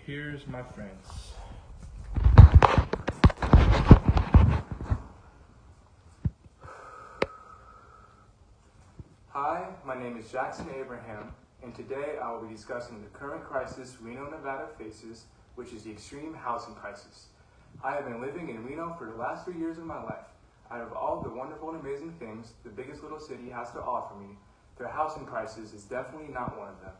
here's my friends. Hi, my name is Jackson Abraham, and today I will be discussing the current crisis Reno, Nevada faces, which is the extreme housing crisis. I have been living in Reno for the last 3 years of my life. Out of all the wonderful and amazing things the biggest little city has to offer me, their housing crisis is definitely not one of them.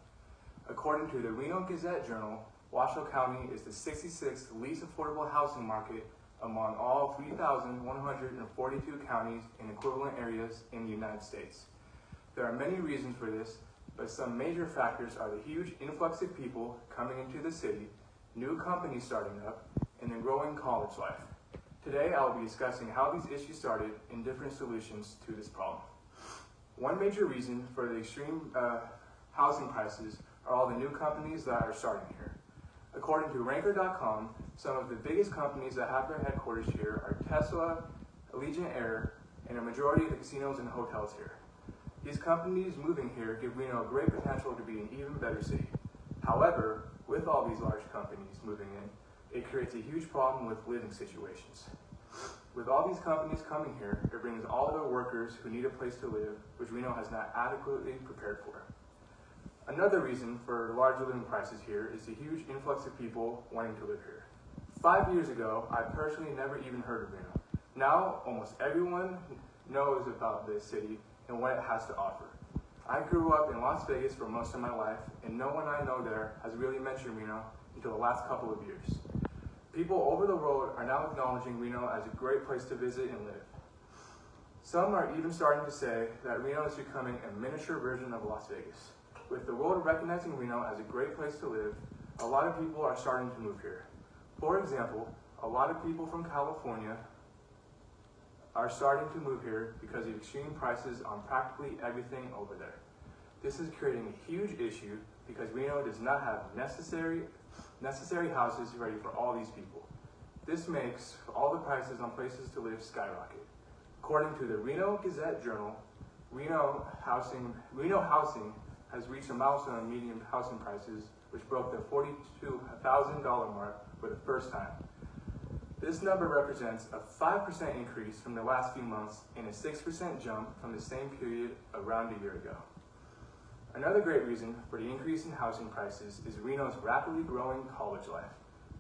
According to the Reno Gazette-Journal, Washoe County is the 66th least affordable housing market among all 3,142 counties and equivalent areas in the United States. There are many reasons for this, but some major factors are the huge influx of people coming into the city, new companies starting up, and the growing college life. Today, I will be discussing how these issues started and different solutions to this problem. One major reason for the extreme housing prices are all the new companies that are starting here. According to Ranker.com, some of the biggest companies that have their headquarters here are Tesla, Allegiant Air, and a majority of the casinos and hotels here. These companies moving here give Reno a great potential to be an even better city. However, with all these large companies moving in, it creates a huge problem with living situations. With all these companies coming here, it brings all the workers who need a place to live, which Reno has not adequately prepared for. Another reason for large living prices here is the huge influx of people wanting to live here. 5 years ago, I personally never even heard of Reno. Now, almost everyone knows about this city and what it has to offer. I grew up in Las Vegas for most of my life, and no one I know there has really mentioned Reno until the last couple of years. People over the world are now acknowledging Reno as a great place to visit and live. Some are even starting to say that Reno is becoming a miniature version of Las Vegas. With the world recognizing Reno as a great place to live, a lot of people are starting to move here. For example, a lot of people from California are starting to move here because of extreme prices on practically everything over there. This is creating a huge issue because Reno does not have necessary houses ready for all these people. This makes all the prices on places to live skyrocket. According to the Reno Gazette-Journal, Reno housing has reached a milestone in median housing prices, which broke the $42,000 mark for the first time. This number represents a 5% increase from the last few months and a 6% jump from the same period around a year ago. Another great reason for the increase in housing prices is Reno's rapidly growing college life.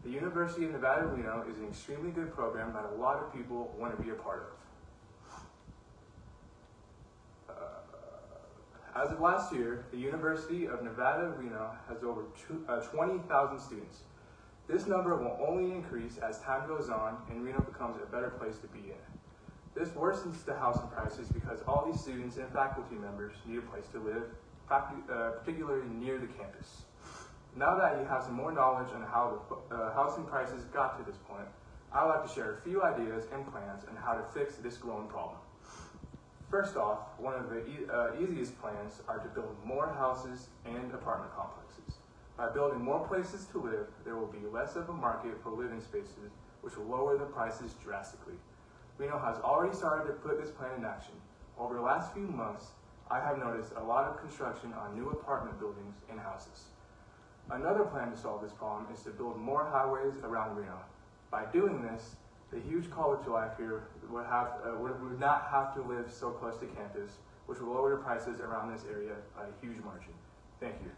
The University of Nevada, Reno is an extremely good program that a lot of people want to be a part of. As of last year, the University of Nevada, Reno has over 20,000 students. This number will only increase as time goes on and Reno becomes a better place to be in. This worsens the housing prices because all these students and faculty members need a place to live, particularly near the campus. Now that you have some more knowledge on how the housing prices got to this point, I'd like to share a few ideas and plans on how to fix this growing problem. First off, one of the easiest plans are to build more houses and apartment complexes. By building more places to live, there will be less of a market for living spaces, which will lower the prices drastically. Reno has already started to put this plan in action. Over the last few months, I have noticed a lot of construction on new apartment buildings and houses. Another plan to solve this problem is to build more highways around Reno. By doing this, the huge college life here would not have to live so close to campus, which will lower the prices around this area by a huge margin. Thank you.